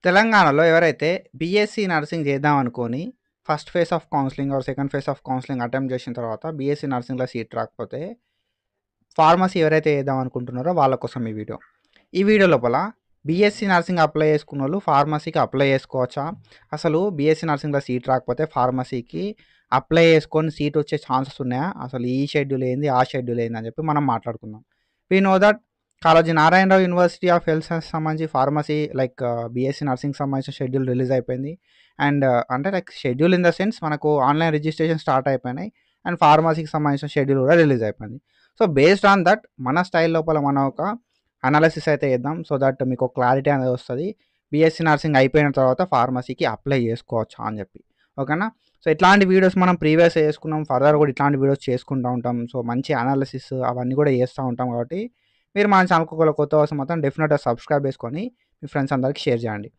తెలంగాణలో ఎవరైతే BSc nursing చేద్దాం అనుకోని first phase of counselling or second phase of counselling attempt చేసిన తర్వాత బీఎస్సీ నర్సింగ్‌లో సీట్ రాకపోతే ఫార్మసీ ఎవరైతే చేద్దాం అనుకుంటున్నారో వాళ్ళ కోసం ఈ వీడియో. ఈ వీడియో లోపల బీఎస్సీ నర్సింగ్ అప్లై చేసుకున్నోళ్ళు ఫార్మసీకి అప్లై చేసుకోవచ్చా? అసలు బీఎస్సీ నర్సింగ్‌లో సీట్ రాకపోతే ఫార్మసీకి అప్లై చేసుకొని సీట్ వచ్చే ఛాన్సెస్ ఉన్నాయా? అసలు ఈ షెడ్యూల్ ఏంది? ఆ షెడ్యూల్ ఏంది? అని చెప్పి మనం మాట్లాడుకుందాం. We know that Kaloji Narayana Rao university of health sciences సంబంధించి ఫార్మసీ బీఎస్సీ నర్సింగ్ సంబంధించిన షెడ్యూల్ రిలీజ్ అయిపోయింది. అండ్ అంటే షెడ్యూల్ ఇన్ ద సెన్స్ మనకు ఆన్‌లైన్ రిజిస్ట్రేషన్ స్టార్ట్ అయిపోయినాయి. అండ్ ఫార్మసీకి సంబంధించిన షెడ్యూల్ కూడా రిలీజ్ అయిపోయింది. సో, బేస్డ్ ఆన్ దట్ మన స్టైల్ లోపల మనం ఒక అనాలిసిస్ అయితే చేద్దాం. సో దట్ మీకు క్లారిటీ అనేది వస్తది. బీఎస్సీ నర్సింగ్ అయిపోయిన తర్వాత ఫార్మసీకి అప్లై చేసుకోవచ్చా అని చెప్పి. ఓకేనా? సో, ఇట్లాంటి వీడియోస్ మనం ప్రీవియస్‌గా చేసుకున్నాం. ఫర్దర్ కూడా ఇట్లాంటి వీడియోస్ చేసుకుంటా ఉంటాం. సో, మంచి అనాలిసిస్ అవన్నీ కూడా చేస్తా ఉంటాం కాబట్టి మీరు మన ఛానల్‌కి ఒకవేళ కొత్త వస్తే మాత్రం డెఫినెట్‌గా సబ్స్క్రైబ్ చేసుకొని మీ ఫ్రెండ్స్ అందరికి షేర్ చేయండి.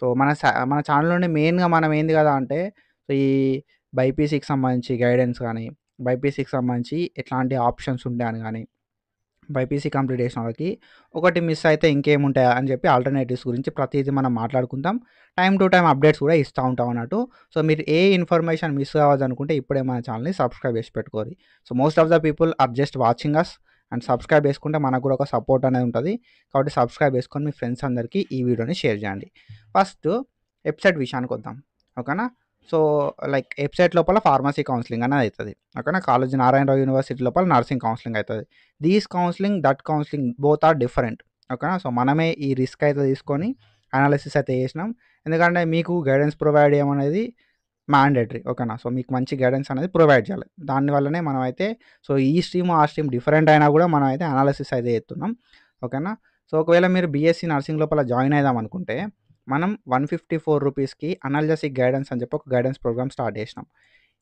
సో, మన ఛానల్ నుండి మెయిన్‌గా మనం ఏంది కదా అంటే ఈ బైపీసీకి సంబంధించి గైడెన్స్ గానీ, బైపీసీకి సంబంధించి ఎట్లాంటి ఆప్షన్స్ ఉంటాయని గానీ, బైపీసీ కంప్లీట్ చేసిన వాళ్ళకి ఒకటి మిస్ అయితే ఇంకేముంటాయా అని చెప్పి ఆల్టర్‌నేటివ్స్ గురించి ప్రతీదీ మనం మాట్లాడుకుందాం. టైమ్ టు టైమ్ అప్డేట్స్ కూడా ఇస్తా ఉంటాం అన్నట్టు. సో, మీరు ఏ ఇన్ఫర్మేషన్ మిస్ కావద్దనుకుంటే ఇప్పుడే మన ఛానల్‌ని సబ్స్క్రైబ్ చేసి పెట్టుకోరి. So, most of the people are just watching us and subscribe చేసుకుంటే మనకు కూడా ఒక సపోర్ట్ అనేది ఉంటది. కాబట్టి సబ్స్క్రైబ్ చేసుకొని మీ ఫ్రెండ్స్ అందరికీ ఈ వీడియోని షేర్ చేయండి. ఫస్ట్ వెబ్‌సైట్ విషయానికొద్దాం. ఓకేనా? సో, వెబ్‌సైట్ లోపల ఫార్మసీ కౌన్సిలింగ్ అనేది అయితది. ఓకేనా? కాళోజీ నారాయణరావు యూనివర్సిటీ లోపల నర్సింగ్ కౌన్సిలింగ్ అయితది. These counselling, that counselling both are different. ఓకేనా? సో, మనమే ఈ రిస్క్ అయితే తీసుకొని అనాలిసిస్ అయితే చేసినాం. ఎందుకంటే మీకు గైడెన్స్ ప్రొవైడ్ చేయమనేది మ్యాండేటరీ. ఓకేనా? సో, మీకు మంచి గైడెన్స్ అనేది ప్రొవైడ్ చేయాలి. దానివల్లనే మనమైతే సో, ఈ స్ట్రీమ్, ఆ స్ట్రీమ్ డిఫరెంట్ అయినా కూడా మనమైతే అనాలిసిస్ అయితే చేస్తున్నాం. ఓకేనా? సో, ఒకవేళ మీరు బీఎస్సీ నర్సింగ్ లోపల జాయిన్ అయిదాం అనుకుంటే మనం ₹154కి అనల్జెసిక్ గైడెన్స్ అని చెప్పి ఒక గైడెన్స్ ప్రోగ్రామ్ స్టార్ట్ చేసినాం.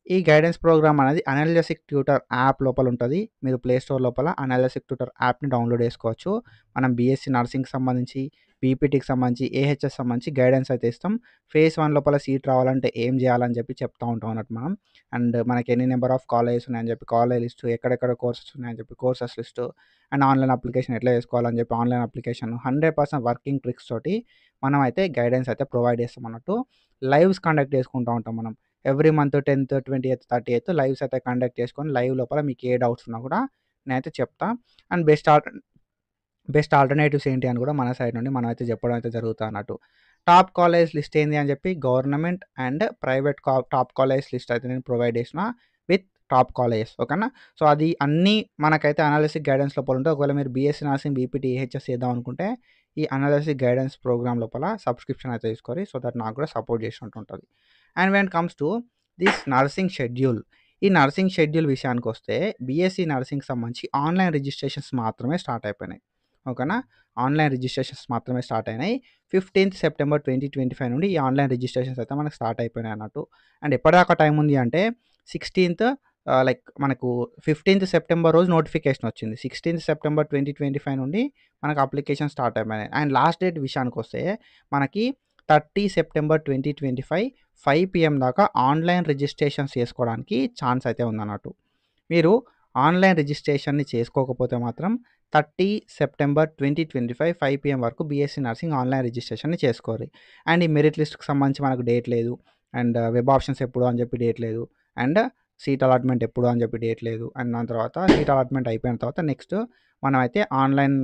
ఈ గైడెన్స్ ప్రోగ్రామ్ అనేది అనలిసిక్ ట్యూటర్ యాప్ లోపల ఉంటుంది. మీరు ప్లే స్టోర్ లోపల అనలిసిక్ ట్యూటర్ యాప్‌ని డౌన్లోడ్ చేసుకోవచ్చు. మనం బీఎస్సీ నర్సింగ్‌కి సంబంధించి, పీపీటీకి సంబంధించి, ఏహెచ్ఎస్ సంబంధించి గైడెన్స్ అయితే ఇస్తాం. ఫేజ్ 1 లోపల సీట్ రావాలంటే ఏం చేయాలని చెప్పి చెప్తా ఉంటాం అన్నట్టు మనం. అండ్ మనకి ఎన్ని నెంబర్ ఆఫ్ కాలేజెస్ ఉన్నాయని చెప్పి కాలేజ్ లిస్టు, ఎక్కడెక్కడ కోర్సెస్ ఉన్నాయని చెప్పి courses list, and online application ఎట్లా చేసుకోవాలని చెప్పి ఆన్‌లైన్ అప్లికేషన్ 100% వర్కింగ్ ట్రిక్స్ తోటి మనం అయితే గైడెన్స్ అయితే ప్రొవైడ్ చేస్తాం అన్నట్టు. లైవ్స్ కండక్ట్ చేసుకుంటా ఉంటాం మనం. ఎవ్రీ మంత్ 10థ్, 20థ్, 30థ్ లైవ్స్ అయితే కండక్ట్ చేసుకొని లైవ్ లోపల మీకు ఏ డౌట్స్ ఉన్నా కూడా నేనైతే చెప్తా. అండ్ బెస్ట్ ఆల్టర్‌నేటివ్స్ ఏంటి అని కూడా మన సైడ్ నుండి మనం అయితే చెప్పడం అయితే జరుగుతది అన్నట్టు. టాప్ కాలేజ్ లిస్ట్ ఏంది అని చెప్పి government and private top college list అయితే నేను ప్రొవైడ్ చేసిన విత్ టాప్ కాలేజెస్. ఓకేనా? సో, అది అన్నీ మనకైతే అనాలిసిస్ గైడెన్స్ లోపల ఉంటాయి. ఒకవేళ మీరు బీఎస్సీ నర్సింగ్, బీపీటీ, ఏహెచ్ఎస్ చేద్దాం అనుకుంటే ఈ అనాలిసిస్ గైడెన్స్ ప్రోగ్రామ్ లోపల సబ్స్క్రిప్షన్ అయితే తీసుకోరి. సో దట్ నాకు కూడా సపోర్ట్ చేసినట్టు ఉంటది. And when comes to this nursing schedule. ఈ నర్సింగ్ షెడ్యూల్ విషయానికొస్తే బీఎస్సీ నర్సింగ్‌కి సంబంధించి ఆన్‌లైన్ రిజిస్ట్రేషన్స్ మాత్రమే స్టార్ట్ అయిపోయినాయి. ఓకేనా? ఆన్‌లైన్ రిజిస్ట్రేషన్స్ మాత్రమే స్టార్ట్ అయినాయి. 15థ్ సెప్టెంబర్ 2025 నుండి ఈ ఆన్‌లైన్ రిజిస్ట్రేషన్స్ అయితే మనకు స్టార్ట్ అయిపోయినాయి అన్నట్టు. అండ్ ఎప్పటిదాకా టైం ఉంది అంటే 16థ్ మనకు 15థ్ సెప్టెంబర్ రోజు నోటిఫికేషన్ వచ్చింది. 16థ్ సెప్టెంబర్ 2025 నుండి మనకు అప్లికేషన్ స్టార్ట్ అయిపోయినాయి. అండ్ లాస్ట్ డేట్ విషయానికొస్తే మనకి 30 సెప్టెంబర్ 2025 5 పీఎం దాకా ఆన్‌లైన్ రిజిస్ట్రేషన్స్ చేసుకోవడానికి ఛాన్స్ అయితే ఉందన్నట్టు. మీరు ఆన్‌లైన్ రిజిస్ట్రేషన్‌ని చేసుకోకపోతే మాత్రం 30 సెప్టెంబర్ 2025 5 పీఎం వరకు బీఎస్సీ నర్సింగ్ ఆన్‌లైన్ రిజిస్ట్రేషన్‌ని చేసుకోరి. అండ్ ఈ మెరిట్ లిస్ట్‌కి సంబంధించి మనకు డేట్ లేదు. అండ్ వెబ్ ఆప్షన్స్ ఎప్పుడు అని చెప్పి డేట్ లేదు. అండ్ సీట్ అలాట్‌మెంట్ ఎప్పుడు అని చెప్పి డేట్ లేదు. అండ్ దాని తర్వాత సీట్ అలాట్‌మెంట్ అయిపోయిన తర్వాత నెక్స్ట్ మనమైతే ఆన్‌లైన్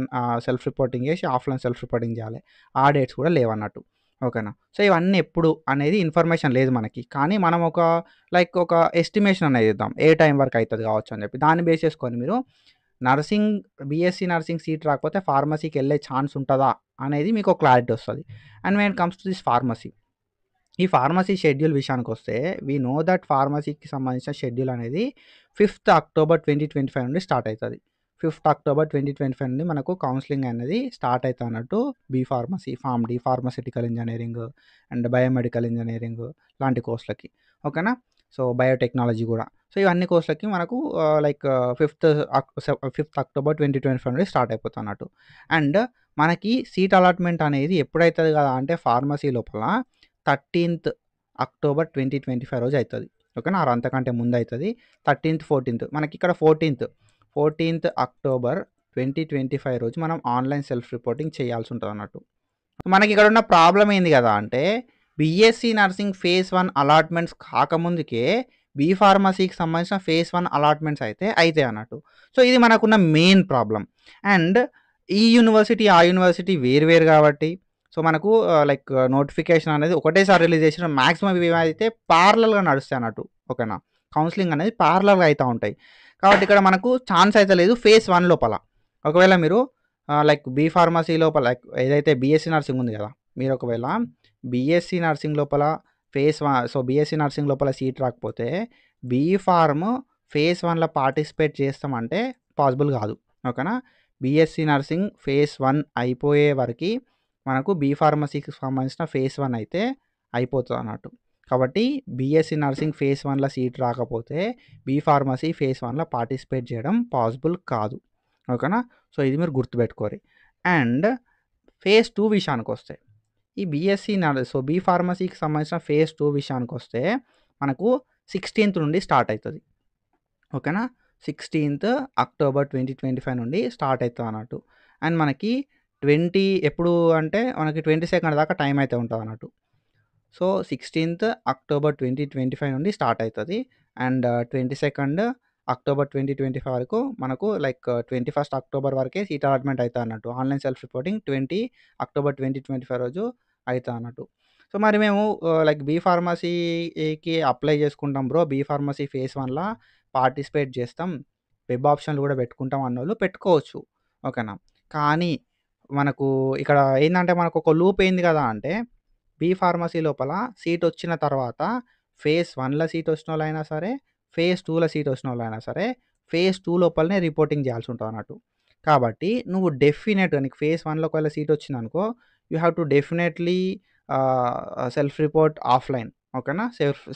సెల్ఫ్ రిపోర్టింగ్ చేసి ఆఫ్‌లైన్ సెల్ఫ్ రిపోర్టింగ్ చేయాలి. ఆ డేట్స్ కూడా లేవన్నట్టు. ఓకేనా? సో, ఇవన్నీ ఎప్పుడు అనేది ఇన్ఫర్మేషన్ లేదు మనకి. కానీ మనం ఒక ఎస్టిమేషన్ అనేది ఇద్దాం. ఏ టైం వరకు అయితది కావచ్చు అని చెప్పి. దాన్ని బేస్ చేసుకొని మీరు నర్సింగ్ బీఎస్సీ నర్సింగ్ సీట్ రాకపోతే ఫార్మసీకెళ్ళే ఛాన్స్ ఉంటదా అనేది మీకు ఒక క్లారిటీ వస్తది. And when it comes to this pharmacy. ఈ ఫార్మసీ షెడ్యూల్ విషయానికొస్తే వి నో దట్ ఫార్మసీకి సంబంధించిన షెడ్యూల్ అనేది 5థ్ అక్టోబర్ 2025 నుండి స్టార్ట్ అయితది. 5థ్ అక్టోబర్ 2025 నుండి మనకు కౌన్సిలింగ్ అనేది స్టార్ట్ అయితదన్నట్టు. B pharmacy, pharm D, pharmaceutical engineering and biomedical engineering లాంటి కోర్సులకి. ఓకేనా? సో, బయోటెక్నాలజీ గూడా. సో, ఇవన్నీ కోర్సులకి మనకు 5థ్ అక్టోబర్ 2025 నుండి స్టార్ట్ అయిపోతదన్నట్టు. అండ్ మనకి సీట్ అలాట్‌మెంట్ అనేది ఎప్పుడైతది కదా అంటే ఫార్మసీ లోపల 13థ్ అక్టోబర్ 2025 రోజు అయితది. ఓకేనా? ఆర్ అంతకంటే ముందయితది. 13థ్, 14థ్ మనకిక్కడ 14థ్ అక్టోబర్ 2025 రోజు మనం ఆన్‌లైన్ సెల్ఫ్ రిపోర్టింగ్ చేయాల్సి ఉంటదన్నట్టు. మనకి ఇక్కడ ఉన్న ప్రాబ్లం ఏంది కదా అంటే బీఎస్సీ నర్సింగ్ ఫేజ్ 1 అలాట్మెంట్స్ కాకముందుకే బీ ఫార్మసీకి సంబంధించిన ఫేజ్ 1 అలాట్మెంట్స్ అయితే అయితాయి అన్నట్టు. సో ఇది మనకున్న మెయిన్ ప్రాబ్లం. అండ్ ఈ యూనివర్సిటీ ఆ యూనివర్సిటీ వేరు కాబట్టి సో మనకు లైక్ నోటిఫికేషన్ అనేది ఒకటేసారి రిలీజ్ చేసిన మాక్సిమం ఇవి అయితే ప్యారలల్గా నడుస్తాయి అన్నట్టు. ఓకేనా, కౌన్సిలింగ్ అనేది ప్యారలల్గా అవుతూ ఉంటాయి. కాబట్టి ఇక్కడ మనకు ఛాన్స్ అయితే లేదు ఫేజ్ 1 లోపల. ఒకవేళ మీరు లైక్ బీ ఫార్మసీ లోపల లైక్ ఏదైతే బీఎస్సీ నర్సింగ్ ఉంది కదా, మీరు ఒకవేళ బీఎస్సీ నర్సింగ్ లోపల ఫేజ్ 1 సో బీఎస్సీ నర్సింగ్ లోపల సీట్ రాకపోతే బీ ఫార్మ్ ఫేజ్ 1లో పార్టిసిపేట్ చేస్తామంటే పాసిబుల్ కాదు. ఓకేనా, బీఎస్సీ నర్సింగ్ ఫేజ్ 1 అయిపోయే వరకు మనకు బీ ఫార్మసీకి సంబంధించిన ఫేజ్ 1 అయితే అయిపోతుంది అన్నట్టు. కాబట్టి బీఎస్సీ నర్సింగ్ ఫేజ్ 1లో సీట్ రాకపోతే బీ ఫార్మసీ ఫేజ్ 1లో పార్టిసిపేట్ చేయడం పాసిబుల్ కాదు. ఓకేనా, సో ఇది మీరు గుర్తుపెట్టుకోరు. అండ్ ఫేజ్ 2 విషయానికి వస్తే ఈ బీఎస్సీ సో బీ ఫార్మసీకి సంబంధించిన ఫేజ్ 2 విషయానికి వస్తే మనకు 16th నుండి స్టార్ట్ అవుతుంది. ఓకేనా, 16th అక్టోబర్ 2025 నుండి స్టార్ట్ అవుతుంది అన్నట్టు. అండ్ మనకి ఎప్పుడు అంటే మనకి 22nd దాకా టైం అయితే ఉంటుంది అన్నట్టు. సో 16th అక్టోబర్ 2025 నుండి స్టార్ట్ అవుతుంది. అండ్ 22nd అక్టోబర్ 2025 వరకు మనకు లైక్ 21st అక్టోబర్ వరకే సీట్ అలాట్మెంట్ అవుతుంది అన్నట్టు. ఆన్లైన్ సెల్ఫ్ రిపోర్టింగ్ 20 అక్టోబర్ 2025 రోజు అవుతుంది అన్నట్టు. సో మరి మేము లైక్ బీ ఫార్మసీకి అప్లై చేసుకుంటాం బ్రో, బీ ఫార్మసీ ఫేజ్ 1లా పార్టిసిపేట్ చేస్తాం, వెబ్ ఆప్షన్లు కూడా పెట్టుకుంటాం అన్నోళ్ళు పెట్టుకోవచ్చు. ఓకేనా, కానీ మనకు ఇక్కడ ఏంటంటే మనకు ఒక లూప్ ఏంది కదా అంటే బీ ఫార్మసీ లోపల సీట్ వచ్చిన తర్వాత ఫేజ్ 1లో సీట్ వచ్చిన వాళ్ళైనా సరే, ఫేజ్ 2లో సీట్ వచ్చిన వాళ్ళైనా సరే ఫేజ్ 2 లోపలనే రిపోర్టింగ్ చేయాల్సి ఉంటుంది అన్నట్టు. కాబట్టి నువ్వు డెఫినెట్గా నీకు ఫేజ్ 1లో ఒకవేళ సీట్ వచ్చిందనుకో you have to definitely self report offline. ఓకేనా,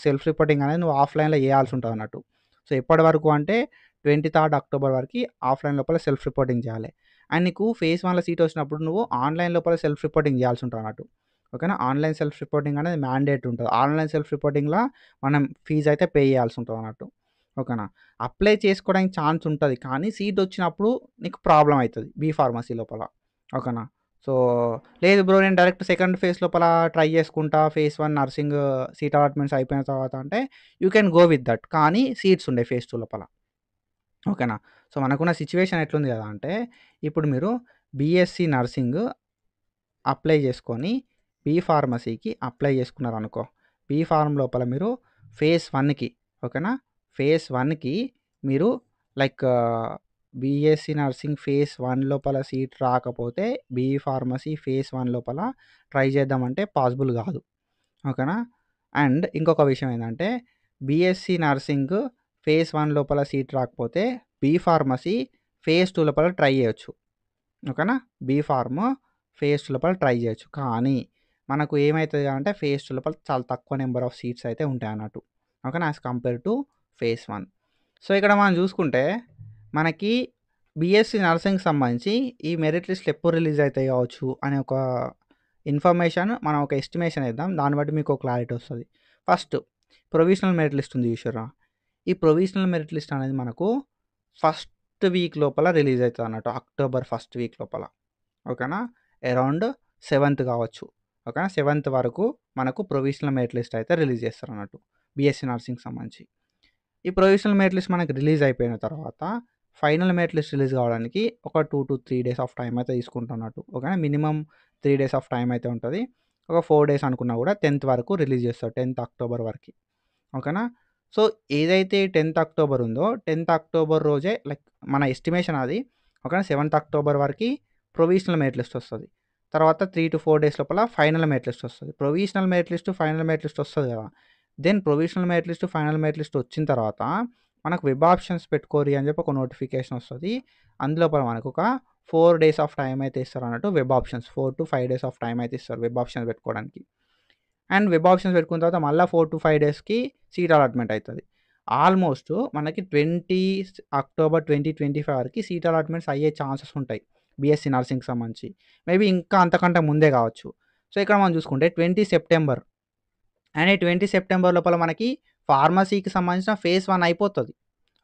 సెల్ఫ్ రిపోర్టింగ్ అనేది నువ్వు ఆఫ్లైన్లో చేయాల్సి ఉంటుంది అన్నట్టు. సో ఎప్పటి వరకు అంటే 23rd అక్టోబర్ వరకు ఆఫ్లైన్ లోపల సెల్ఫ్ రిపోర్టింగ్ చేయాలి. అండ్ నీకు ఫేజ్ 1లో సీట్ వచ్చినప్పుడు నువ్వు ఆన్లైన్ లోపల సెల్ఫ్ రిపోర్టింగ్ చేయాల్సి ఉంటుంది అన్నట్టు. ఓకేనా, ఆన్లైన్ సెల్ఫ్ రిపోర్టింగ్ అనేది మ్యాండేట్ ఉంటుంది. ఆన్లైన్ సెల్ఫ్ రిపోర్టింగ్లో మనం ఫీజు అయితే పే చేయాల్సి ఉంటుంది అన్నట్టు. ఓకేనా, అప్లై చేసుకోవడానికి ఛాన్స్ ఉంటుంది కానీ సీట్ వచ్చినప్పుడు నీకు ప్రాబ్లం అవుతుంది బీ ఫార్మసీ లోపల. ఓకేనా, సో లేదు బ్రో నేను డైరెక్ట్ సెకండ్ ఫేజ్ లోపల ట్రై చేసుకుంటా, ఫేజ్ 1 నర్సింగ్ సీట్ అలాట్మెంట్స్ అయిపోయిన తర్వాత అంటే you can go with that, కానీ సీట్స్ ఉండే ఫేజ్ 2 లోపల. ఓకేనా, సో మనకున్న సిచ్యువేషన్ ఎట్లుంది కదా అంటే ఇప్పుడు మీరు బీఎస్సీ నర్సింగ్ అప్లై చేసుకొని బీ ఫార్మసీకి అప్లై చేసుకున్నారనుకో, బీ ఫార్మ్ లోపల మీరు ఫేజ్ 1కి ఓకేనా, ఫేజ్ 1కి మీరు లైక్ బీఎస్సీ నర్సింగ్ ఫేజ్ 1 లోపల సీట్ రాకపోతే బీ ఫార్మసీ ఫేజ్ 1 లోపల ట్రై చేద్దామంటే పాసిబుల్ కాదు. ఓకేనా, అండ్ ఇంకొక విషయం ఏంటంటే బీఎస్సీ నర్సింగ్ ఫేజ్ 1 లోపల సీట్ రాకపోతే బీ ఫార్మసీ ఫేజ్ 2 లోపల ట్రై చేయొచ్చు. ఓకేనా, బీ ఫార్మ్ ఫేజ్ 2 లోపల ట్రై చేయొచ్చు, కానీ మనకు ఏమవుతుంది అంటే ఫేజ్ 2 లోపల చాలా తక్కువ నెంబర్ ఆఫ్ సీట్స్ అయితే ఉంటాయి అన్నట్టు. ఓకేనా, as compare to phase 1. So ఇక్కడ మనం చూసుకుంటే మనకి బీఎస్సీ నర్సింగ్కి సంబంధించి ఈ మెరిట్ లిస్ట్లు ఎప్పుడు రిలీజ్ అవుతాయి కావచ్చు అనే ఒక ఇన్ఫర్మేషన్ మనం ఒక ఎస్టిమేషన్ ఇద్దాం, దాన్ని బట్టి మీకు ఒక క్లారిటీ వస్తుంది. ఫస్ట్ ప్రొవిజనల్ మెరిట్ లిస్ట్ ఉంది చూసారా, ఈ ప్రొవిజనల్ మెరిట్ లిస్ట్ అనేది మనకు ఫస్ట్ వీక్ లోపల రిలీజ్ అవుతుంది అన్నట్టు, అక్టోబర్ ఫస్ట్ వీక్ లోపల. ఓకేనా, అరౌండ్ 7th కావచ్చు. ఓకేనా, 7th వరకు మనకు ప్రొవిజనల్ మెరిట్ లిస్ట్ అయితే రిలీజ్ చేస్తారు అన్నట్టు బీఎస్సీ నర్సింగ్కి సంబంధించి. ఈ ప్రొవిజనల్ మెరిట్ లిస్ట్ మనకి రిలీజ్ అయిపోయిన తర్వాత ఫైనల్ మెరిట్ లిస్ట్ రిలీజ్ కావడానికి ఒక 2 to 3 days ఆఫ్ టైం అయితే తీసుకుంటున్నట్టు. ఓకేనా, మినిమం 3 days ఆఫ్ టైం అయితే ఉంటుంది. ఒక 4 days అనుకున్నా కూడా 10th వరకు రిలీజ్ చేస్తారు, 10th అక్టోబర్ వరకు. ఓకేనా, సో ఏదైతే 10th అక్టోబర్ ఉందో 10th అక్టోబర్ రోజే లైక్ మన ఎస్టిమేషన్ అది. ఓకేనా, 7th అక్టోబర్ వరకు ప్రొవిజనల్ మెరిట్ లిస్ట్ వస్తుంది. తర్వాత 3 to 4 days లోపల ఫైనల్ మెరిట్ లిస్ట్ వస్తుంది. Provisional merit list final merit list వస్తుంది కదా, then provisional merit list final merit list వచ్చిన తర్వాత మనకు వెబ్ ఆప్షన్స్ పెట్టుకోరి అని చెప్పి ఒక నోటిఫికేషన్ వస్తుంది. అందులోపల మనకు ఒక 4 days ఆఫ్ టైం అయితే ఇస్తారు అన్నట్టు. Web options 4 to 5 days of time అయితే ఇస్తారు వెబ్ ఆప్షన్స్ పెట్టుకోవడానికి. అండ్ వెబ్ ఆప్షన్స్ పెట్టుకున్న తర్వాత మళ్ళీ 4 to 5 daysకి సీట్ అలాట్మెంట్ అవుతుంది. ఆల్మోస్ట్ మనకి 20 అక్టోబర్ 2025 వరకు సీట్ అలాట్మెంట్స్ అయ్యే ఛాన్సెస్ ఉంటాయి బీఎస్సీ నర్సింగ్కి సంబంధించి. మేబీ ఇంకా అంతకంటే ముందే కావచ్చు. సో ఇక్కడ మనం చూసుకుంటే 20 సెప్టెంబర్ అండ్ 20 సెప్టెంబర్ లోపల మనకి ఫార్మసీకి సంబంధించిన ఫేజ్ 1 అయిపోతుంది.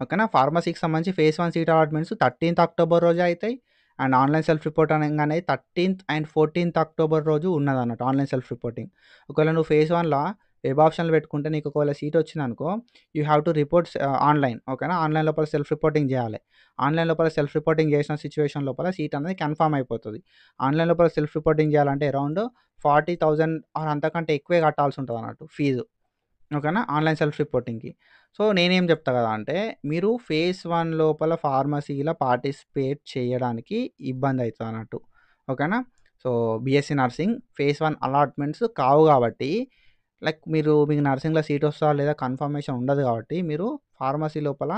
ఓకేనా, ఫార్మసీకి సంబంధించి phase 1 seat allotments 13th October రోజే అవుతాయి. అండ్ ఆన్‌లైన్ సెల్ఫ్ రిపోర్ట్ అనంగానే 13థ్ అండ్ 14థ్ అక్టోబర్ రోజు ఉన్నదన్నట్టు ఆన్‌లైన్ సెల్ఫ్ రిపోర్టింగ్. ఒకవేళ నువ్వు ఫేజ్ 1లా వెబ్ ఆప్షన్‌లు పెట్టుకుంటే నీకు ఒకవేళ సీట్ వచ్చిందనుకో, you have to reports online. ఓకేనా. ఆన్‌లైన్ లోపల సెల్ఫ్ రిపోర్టింగ్ చేయాలి. ఆన్‌లైన్ లోపల సెల్ఫ్ రిపోర్టింగ్ చేసిన సిట్యుయేషన్ లోపల సీట్ అనేది కన్ఫర్మ్ అయిపోతది. ఆన్‌లైన్ లోపల సెల్ఫ్ రిపోర్టింగ్ చేయాలంటే అరౌండ్ 40,000 ఆర్ అంతకంటే ఎక్కువే కట్టాల్సి ఉంటదన్నట్టు ఫీజు. ఓకేనా. ఆన్‌లైన్ సెల్ఫ్ రిపోర్టింగ్‌కి. సో, నేనేం చెప్తా కదా అంటే, మీరు ఫేజ్ 1 లోపల ఫార్మసీ‌ల పార్టిసిపేట్ చేయడానికి ఇబ్బందయితదన్నట్టు. ఓకేనా. So, BSc nursing phase 1 allotments కావు కాబట్టి, లైక్ మీకు నర్సింగ్‌లో సీట్ వస్తదా లేదా కన్ఫర్మేషన్ ఉండదు కాబట్టి, మీరు ఫార్మసీ లోపల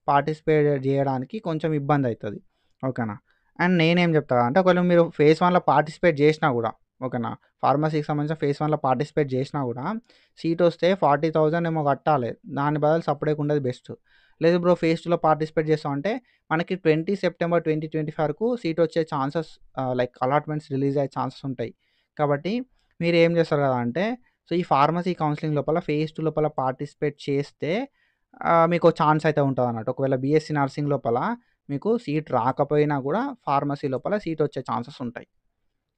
పార్టిసిపేట్ జేయడానికి కొంచెం ఇబ్బందయితది. ఓకేనా. అండ్ నేనేం చెప్తా అంటే, ఒకవేళ మీరు ఫేజ్ 1లో పార్టిసిపేట్ చేషినా గూడా, ఓకేనా. ఫార్మసీకి సంబంధించిన ఫేజ్ 1లో పార్టిసిపేట్ చేషినా గూడా, సీటొస్తే 40,000 ఏమో కట్టాలి. దాని బదులు సప్పుడేక ఉండేది బెస్ట్. లేదు బ్రో ఫేజ్ 2లో పార్టిసిపేట్ చేస్తామంటే, మనకి 20 సెప్టెంబర్ 2025 వరకు సీటొచ్చే ఛాన్సెస్ లైక్ అలాట్‌మెంట్స్ రిలీజ్ అయ్యే ఛాన్సెస్ ఉంటాయి. కాబట్టి మీరేం చేస్తారు కదా అంటే, సో, ఈ ఫార్మసీ కౌన్సెలింగ్ లోపల ఫేజ్ 2 లోపల పార్టిసిపేట్ చేస్తే మీకో ఛాన్స్ అయితే ఉంటదన్నట్టు. ఒకవేళ బీఎస్సీ నర్సింగ్ లోపల మీకు సీట్ రాకపోయినా గూడా ఫార్మసీ లోపల సీటొచ్చే ఛాన్సెస్ ఉంటాయి.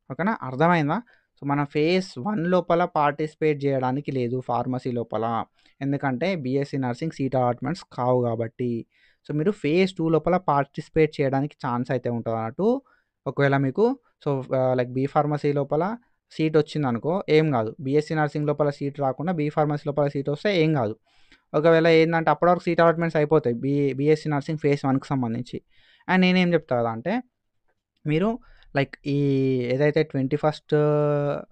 ఓకేనా. అర్థమైందా? సో, మనం ఫేజ్ 1 లోపల పార్టిసిపేట్ జేయడానికి లేదు ఫార్మసీ లోపల. ఎందుకంటే బీఎస్సీ నర్సింగ్ సీట్ అలాట్‌మెంట్స్ కావు గాబట్టి. సో, మీరు ఫేజ్ 2 లోపల పార్టిసిపేట్ చేయడానికి ఛాన్స్ అయితే ఉంటదన్నట్టు. ఒకవేళ మీకు సో, లైక్ బీ ఫార్మసీ లోపల సీటొచ్చిందనుకో ఏం గాదు. బీఎస్సీ నర్సింగ్ లోపల సీట్ రాకుండా బీ ఫార్మసీ లోపల సీటొస్తే ఏం గాదు. ఒకవేళ ఏందంటే అప్పటి వరకు సీట్ అలాట్‌మెంట్స్ అయిపోతాయి. బీఎస్సీ నర్సింగ్ ఫేజ్ 1కి సంబంధించి. అండ్ నేనేం జెప్తా కదా అంటే, మీరు లైక్ ఏదైతే 21st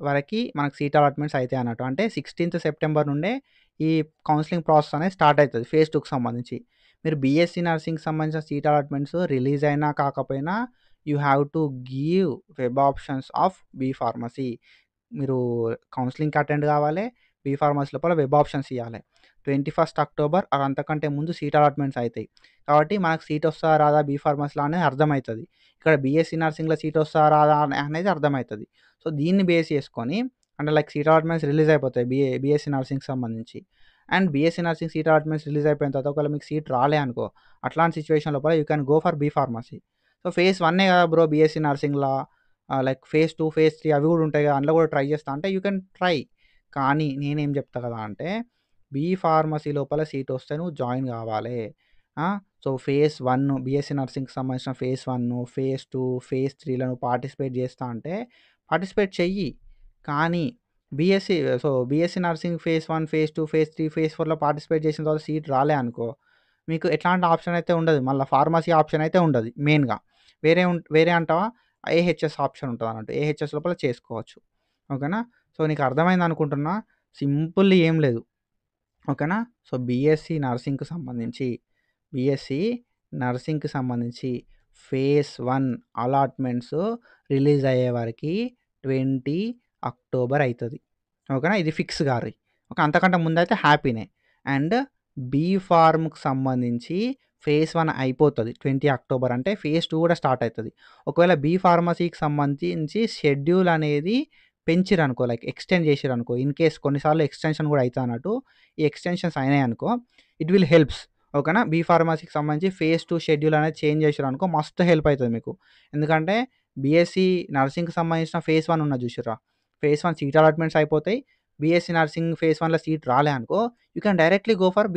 వరకి మనకు సీట్ అలాట్‌మెంట్స్ అయితాయన్నట్టు. అంటే 16థ్ సెప్టెంబర్ నుండే ఈ కౌన్సెలింగ్ ప్రాసెస్ అనేది స్టార్ట్ అయితది ఫేజ్ 2కి సంబంధించి. మీరు బీఎస్సీ నర్సింగ్‌కి సంబంధించిన సీట్ అలాట్‌మెంట్స్ రిలీజ్ అయినా కాకపోయినా you have to give web options of B pharmacy. మీరు కౌన్సెలింగ్‌కి అటెండ్ కావాలి. బీ ఫార్మసీ లోపల వెబ్ ఆప్షన్స్ ఇయ్యాలి. 21st అక్టోబర్ ఆర్ అంతకంటే ముందు సీట్ అలాట్‌మెంట్స్ అయితాయి. కాబట్టి మనకు సీట్ వస్తదా రాదా బీ ఫార్మసీలో అనేది అర్థమైతది. ఇక్కడ బీఎస్సీ నర్సింగ్‌లో సీట్ వస్తదా రాదా అనేది అర్థమైతది. సో, దీన్ని బేస్ చేసుకొని అంటే లైక్ సీట్ అలాట్‌మెంట్స్ రిలీజ్ అయిపోతాయి బీఎస్సీ నర్సింగ్‌కి సంబంధించి. And BSc nursing seat allotments release అయిపోయిన తర్వాత ఒకవేళ మీకు సీట్ రాలే అనుకో, అట్లాంటి సిట్యుయేషన్ లోపల you can go for B pharmacy. So, phase 1 కదా బ్రో బీఎస్సీ నర్సింగ్‌లా లైక్ ఫేజ్ 2, ఫేజ్ 3 అవి గూడా ఉంటాయి గదా! అందులో గూడా ట్రై చేస్తా అంటే యూ కెన్ ట్రై. కానీ నేనేం జెప్తా కదా అంటే, బీ ఫార్మసీ లోపల సీటొస్తే నువ్వు జాయిన్ గావాలే. ఆ! సో, ఫేజ్ 1 బీఎస్సీ నర్సింగ్‌కి సంబంధించిన ఫేజ్ 1, ఫేజ్ 2, ఫేజ్ 3లో నువ్వు పార్టిసిపేట్ చేస్తా అంటే పార్టిసిపేట్ చెయ్యి. కానీ BSc nursing phase 1, phase 2, phase 3, phase 4లో పార్టిసిపేట్ చేసిన తర్వాత సీట్ రాలే అనుకో, మీకు ఎట్లాంటి ఆప్షన్ అయితే ఉండదు. మళ్ళా ఫార్మసీ ఆప్షన్ అయితే ఉండదు మెయిన్‌గా. వేరే అంటావా? AHS option ఉంటదన్నట్టు. ఏహెచ్ఎస్ లోపల చేసుకోవచ్చు. ఓకేనా. సో, నీకు అర్థమైందనుకుంటున్నా. సింపుల్ ఏం లేదు. ఓకేనా. సో, బీఎస్సీ నర్సింగ్‌కి సంబంధించి ఫేజ్ 1 అలాట్‌మెంట్స్ రిలీజ్ అయ్యే వరకి 20 అక్టోబర్ అయితది. ఓకేనా. ఇది ఫిక్స్ గారి. ఓకే. అంతకంటే ముందైతే హ్యాపీనే. అండ్ బీ ఫార్మ్‌కి సంబంధించి ఫేజ్ 1 అయిపోతది. 20 అక్టోబర్ అంటే ఫేజ్ 2 కూడా స్టార్ట్ అయితది. ఒకవేళ బీ ఫార్మసీకి సంబంధించి షెడ్యూల్ అనేది పెంచిరనుకో లైక్ ఎక్స్‌టెండ్ చేసిరనుకో ఇన్ కేస్ కొన్నిసార్లు ఎక్స్‌టెన్షన్ కూడా అయితదన్నట్టు. ఈ ఎక్స్‌టెన్షన్స్ అయినాయనుకో ఇట్ విల్ హెల్ప్స్. ఓకేనా. బీ ఫార్మసీకి సంబంధించి ఫేజ్ 2 షెడ్యూల్ అనేది చేంజ్ చేసిరనుకో మస్తు హెల్ప్ అయితది మీకు. ఎందుకంటే బీఎస్సీ నర్సింగ్‌కి సంబంధించిన ఫేజ్ 1 ఉన్నది చూసిర్రా? ఫేజ్ 1 సీట్ అలాట్‌మెంట్స్ అయిపోతాయి. బీఎస్సీ నర్సింగ్ ఫేజ్ 1లో సీట్ రాలే అనుకో, you can directly go for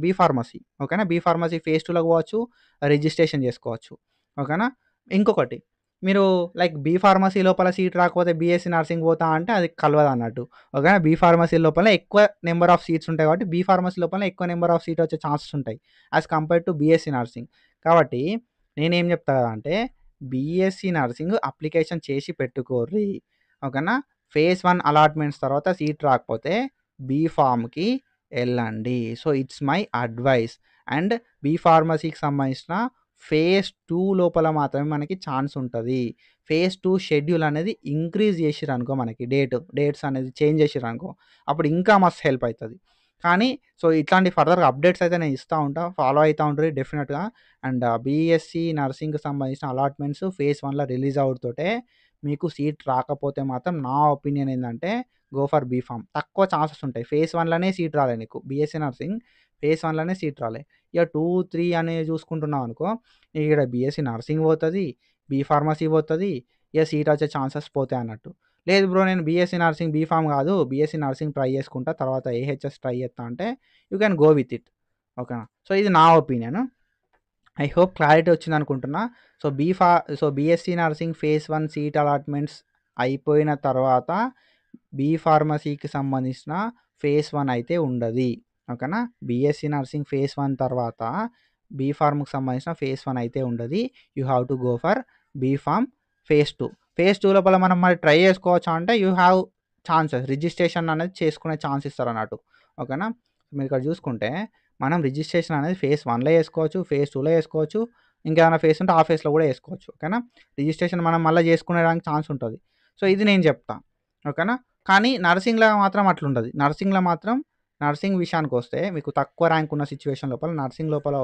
B pharmacy. ఓకేనా. బీ ఫార్మసీ ఫేజ్ 2లోకి పోవచ్చు. రిజిస్ట్రేషన్ చేసుకోవచ్చు. ఓకేనా. ఇంకొకటి మీరు లైక్ బీ ఫార్మసీ లోపల సీట్ రాకపోతే బీఎస్సీ నర్సింగ్ పోతా అంటే అది కలవదన్నట్టు. ఓకేనా. బీ ఫార్మసీ లోపల ఎక్కువ నంబర్ ఆఫ్ సీట్స్ ఉంటాయి కాబట్టి బీ ఫార్మసీ లోపల ఎక్కువ నంబర్ ఆఫ్ సీట్ వచ్చే ఛాన్సెస్ ఉంటాయి. As compared to BSc nursing. కాబట్టి నేనేం చెప్తా అంటే బీఎస్సీ నర్సింగ్ అప్లికేషన్ చేసి పెట్టుకోర్రి. ఓకేనా. ఫేజ్ 1 అలాట్‌మెంట్స్ తర్వాత సీట్ రాకపోతే బీ ఫార్మ్‌కి ఎళ్ళండి. So, it's my advice. And B ఫార్మసీకి సంబంధించిన ఫేజ్ 2 లోపల మాత్రమే మనకి ఛాన్స్ ఉంటది. ఫేజ్ 2 షెడ్యూల్ అనేది ఇంక్రీజ్ చేసిరనుకో మనకి డేట్స్ అనేది చేంజ్ చేసిరనుకో అప్పుడు ఇంకా మస్తు హెల్ప్ అయితది. కానీ సో, ఇట్లాంటి ఫర్దర్‌గా అప్డేట్స్ అయితే నేను ఇస్తా ఉంటా. ఫాలో అయితా ఉండుర్రి డెఫినిట్‌గా. అండ్ బీఎస్సీ నర్సింగ్‌కి సంబంధించిన అలాట్‌మెంట్స్ ఫేజ్ 1లో రిలీజ్ అవుడుతోటే మీకు సీట్ రాకపోతే మాత్రం నా ఒపీనియన్ ఏందంటే గో ఫర్ బీఫార్మ్. తక్కువ ఛాన్సెస్ ఉంటాయి. ఫేజ్ 1లోనే సీట్ రాలే నీకు. బీఎస్సీ నర్సింగ్ ఫేజ్ 1లోనే సీట్ రాలే. ఇక 2, 3 అనేవి చూసుకుంటున్నావనుకో, ఈడ బీఎస్సీ నర్సింగ్ పోతది. బీ ఫార్మసీ పోతుంది, ఇక సీట్ వచ్చే ఛాన్సెస్ పోతాయి అన్నట్టు. లేదు బ్రో నేను బీఎస్సీ నర్సింగ్ బీఫామ్ కాదు, బీఎస్సీ నర్సింగ్ ట్రై చేసుకుంటా, తర్వాత ఏహెచ్ఎస్ ట్రై చేస్తా అంటే you can go with it. ఓకేనా. సో ఇది నా ఒపీనియన్. ఐ హోప్ క్లారిటీ వచ్చింది అనుకుంటున్నా. So BSc nursing phase 1 seat allotments అయిపోయిన తర్వాత బీ ఫార్మసీకి సంబంధించిన ఫేజ్ 1 అయితే ఉండదు. ఓకేనా. బీఎస్సీ నర్సింగ్ ఫేజ్ 1 తర్వాత బీ ఫార్మ్కి సంబంధించిన ఫేజ్ 1 అయితే ఉండదు. You have to go for B pharm phase 2. Phase 2 లోపల మనం మరి ట్రై చేసుకోవచ్చా అంటే యూ హ్యావ్ ఛాన్సెస్, రిజిస్ట్రేషన్ అనేది చేసుకునే ఛాన్స్ ఇస్తారు అన్నట్టు. ఓకేనా. మీరు ఇక్కడ చూసుకుంటే మనం రిజిస్ట్రేషన్ అనేది ఫేజ్ 1లో చేసుకోవచ్చు, ఫేజ్ 2లో చేసుకోవచ్చు, ఇంకేమైనా ఫేజ్ ఉంటే ఆ ఫేజ్లో కూడా చేసుకోవచ్చు. ఓకేనా. రిజిస్ట్రేషన్ మనం మళ్ళీ చేసుకునేదానికి ఛాన్స్ ఉంటుంది. సో ఇది నేను చెప్తా. ఓకేనా. కానీ నర్సింగ్లో మాత్రం అట్లుండదు. నర్సింగ్లో మాత్రం నర్సింగ్ విషయానికి వస్తే మీకు తక్కువ ర్యాంక్ ఉన్న సిచ్యువేషన్ లోపల నర్సింగ్ లోపల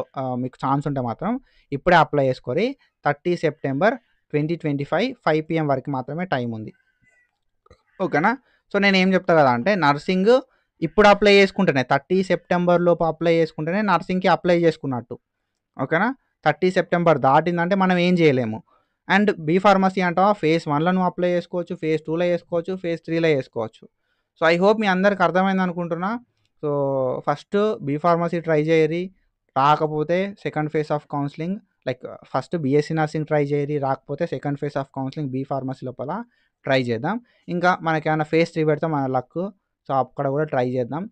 మీకు ఛాన్స్ ఉంటే మాత్రం ఇప్పుడే అప్లై చేసుకోరి. 30 సెప్టెంబర్ 2025 5 PM వరకు మాత్రమే టైం ఉంది. ఓకేనా. సో నేను ఏం చెప్తా కదా అంటే నర్సింగ్ ఇప్పుడు అప్లై చేసుకుంటేనే 30 సెప్టెంబర్ లోపు అప్లై చేసుకుంటేనే నర్సింగ్కి అప్లై చేసుకున్నట్టు. ఓకేనా. 30 సెప్టెంబర్ దాటిందంటే మనం ఏం చేయలేము. అండ్ బీ ఫార్మసీ అంటావా ఫేజ్ 1లో నువ్వు అప్లై చేసుకోవచ్చు, ఫేజ్ 2లో చేసుకోవచ్చు, ఫేజ్ 3లో చేసుకోవచ్చు. సో ఐ హోప్ మీ అందరికి అర్థమైంది అనుకుంటున్నా. So first B pharmacy try చేయరి, రాకపోతే second phase of counselling like first BSc nursing try చేయరి, రాకపోతే second phase of counselling B pharmacy లోపల ట్రై చేద్దాం. ఇంకా మనకి ఏమైనా ఫేజ్ 3 పెడితే మన లక్, సో అక్కడ కూడా ట్రై చేద్దాం.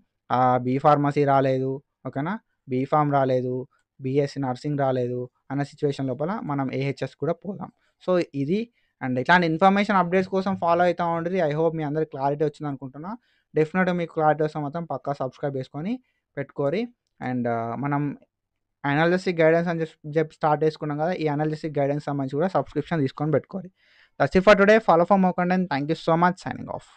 బీ ఫార్మసీ రాలేదు, ఓకేనా, బీ ఫార్మ్ రాలేదు, బీఎస్సీ నర్సింగ్ రాలేదు అన్న సిచ్యువేషన్ లోపల మనం ఏహెచ్ఎస్ కూడా పోదాం. సో ఇది అండ్ ఇట్లాంటి ఇన్ఫర్మేషన్ అప్డేట్స్ కోసం ఫాలో అవుతూ ఉంటుంది. ఐ హోప్ మీ అందరికి క్లారిటీ వచ్చింది అనుకుంటున్నా. డెఫినెట్గా మీకు క్లారిటీ వస్తే మాత్రం పక్కా సబ్స్క్రైబ్ చేసుకొని పెట్టుకోరి. అండ్ మనం అనాలిసిస్ గైడెన్స్ అని చెప్పి స్టార్ట్ చేసుకున్నాం కదా, ఈ అనాలిసిస్ గైడెన్స్ సంబంధించి కూడా సబ్స్క్రిప్షన్ తీసుకొని పెట్టుకోరి. That's it for today. Follow for more content. Thank you so much. Signing of.